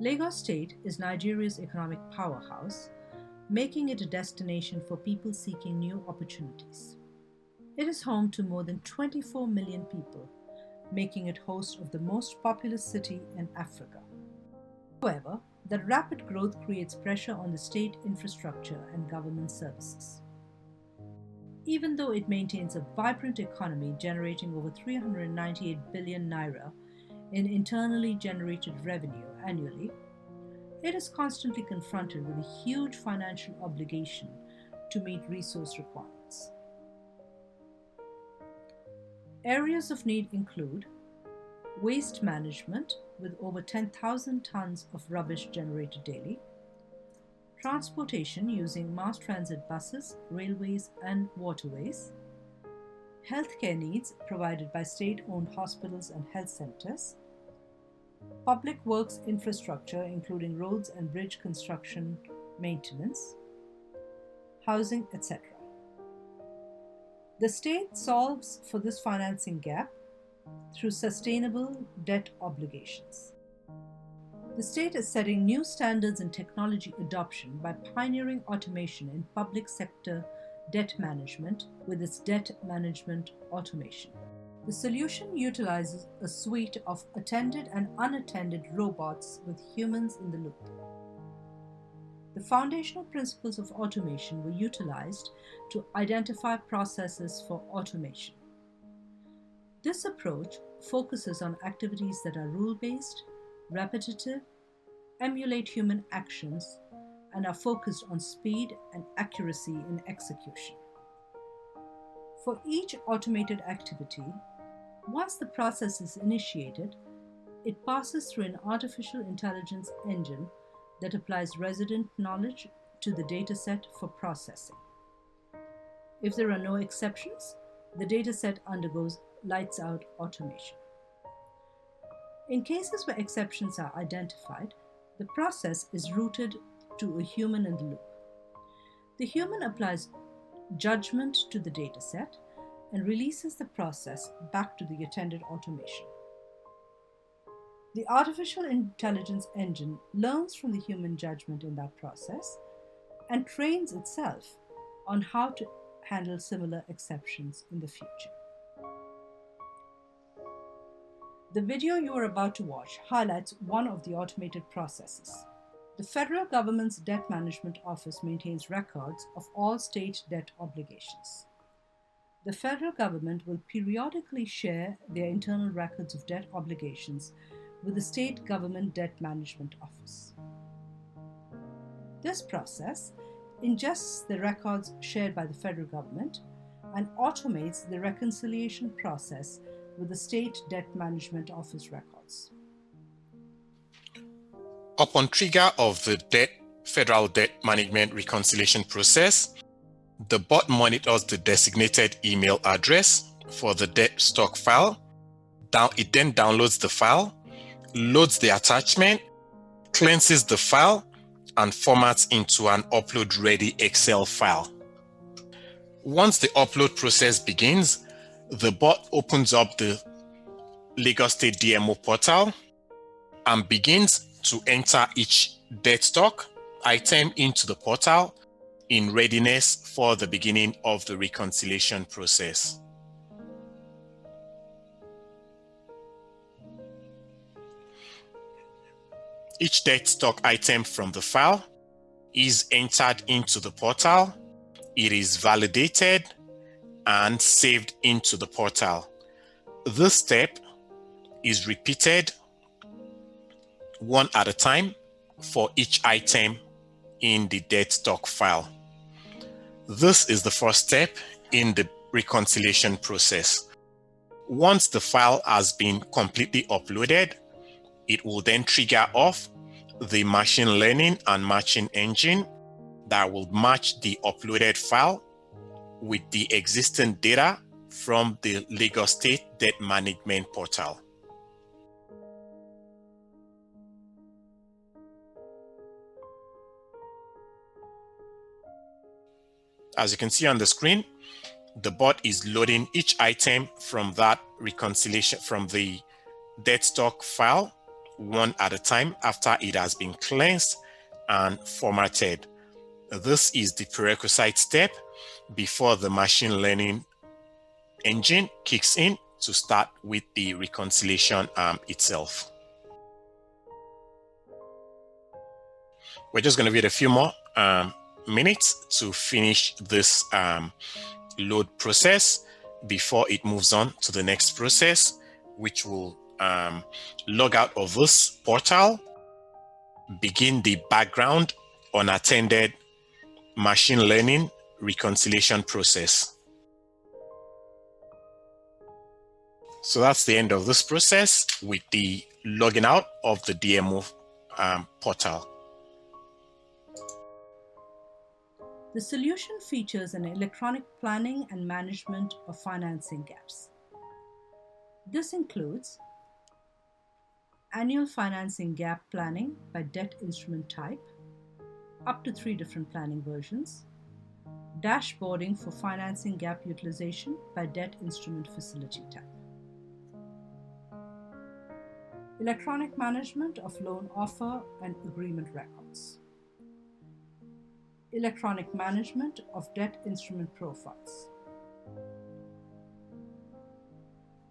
Lagos State is Nigeria's economic powerhouse, making it a destination for people seeking new opportunities. It is home to more than 24 million people, making it host of the most populous city in Africa. However, that rapid growth creates pressure on the state infrastructure and government services. Even though it maintains a vibrant economy generating over 398 billion naira in internally generated revenue annually, it is constantly confronted with a huge financial obligation to meet resource requirements. Areas of need include waste management, with over 10,000 tons of rubbish generated daily, transportation using mass transit buses, railways, and waterways, healthcare needs provided by state-owned hospitals and health centers, public works infrastructure including roads and bridge construction, maintenance, housing, etc. The state solves for this financing gap through sustainable debt obligations. The state is setting new standards in technology adoption by pioneering automation in public sector debt management with its debt management automation. The solution utilizes a suite of attended and unattended robots with humans in the loop. The foundational principles of automation were utilized to identify processes for automation. This approach focuses on activities that are rule-based, repetitive, emulate human actions, and are focused on speed and accuracy in execution. For each automated activity, once the process is initiated, it passes through an artificial intelligence engine that applies resident knowledge to the dataset for processing. If there are no exceptions, the dataset undergoes lights-out automation. In cases where exceptions are identified, the process is routed to a human in the loop. The human applies judgment to the dataset and releases the process back to the attended automation. The artificial intelligence engine learns from the human judgment in that process and trains itself on how to handle similar exceptions in the future. The video you are about to watch highlights one of the automated processes. The federal government's Debt Management Office maintains records of all state debt obligations. The federal government will periodically share their internal records of debt obligations with the State Government Debt Management Office. This process ingests the records shared by the federal government and automates the reconciliation process with the State Debt Management Office records. Upon trigger of the federal debt management reconciliation process, the bot monitors the designated email address for the debt stock file. It then downloads the file, loads the attachment, cleanses the file, and formats into an upload-ready Excel file. Once the upload process begins, the bot opens up the Lagos State DMO portal and begins to enter each debt stock item into the portal in readiness for the beginning of the reconciliation process. Each debt stock item from the file is entered into the portal. It is validated and saved into the portal. This step is repeated one at a time for each item in the debt stock file. This is the first step in the reconciliation process. Once the file has been completely uploaded, it will then trigger off the machine learning and matching engine that will match the uploaded file with the existing data from the Lagos State Debt Management Portal. As you can see on the screen, the bot is loading each item from that reconciliation from the debt stock file one at a time after it has been cleansed and formatted. This is the prerequisite step before the machine learning engine kicks in to start with the reconciliation itself. We're just going to wait a few more minutes to finish this load process before it moves on to the next process, which will log out of this portal, begin the background unattended machine learning reconciliation process. So that's the end of this process with the logging out of the DMO portal. The solution features an electronic planning and management of financing gaps. This includes annual financing gap planning by debt instrument type, up to 3 different planning versions, dashboarding for financing gap utilization by debt instrument facility type, electronic management of loan offer and agreement records, electronic management of debt instrument profiles,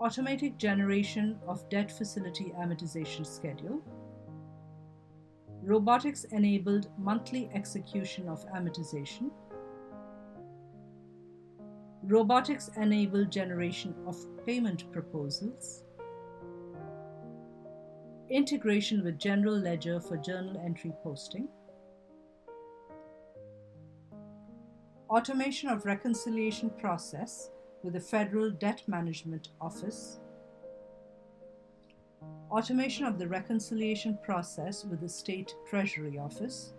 automatic generation of debt facility amortization schedule, robotics-enabled monthly execution of amortization, robotics-enabled generation of payment proposals, integration with general ledger for journal entry posting, automation of reconciliation process with the Federal Debt Management Office, automation of the reconciliation process with the State Treasury Office,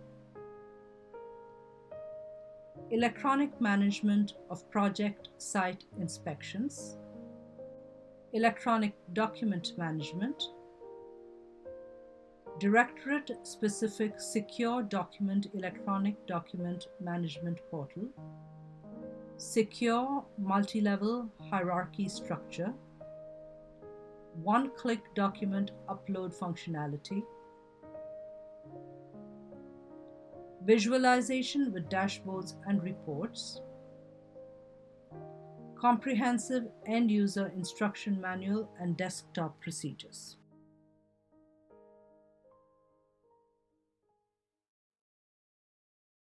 electronic management of project site inspections, electronic document management, Directorate-specific Secure Document Electronic Document Management Portal, Secure Multi-Level Hierarchy Structure, One-Click Document Upload Functionality, Visualization with dashboards and reports, Comprehensive End-User Instruction Manual and Desktop Procedures.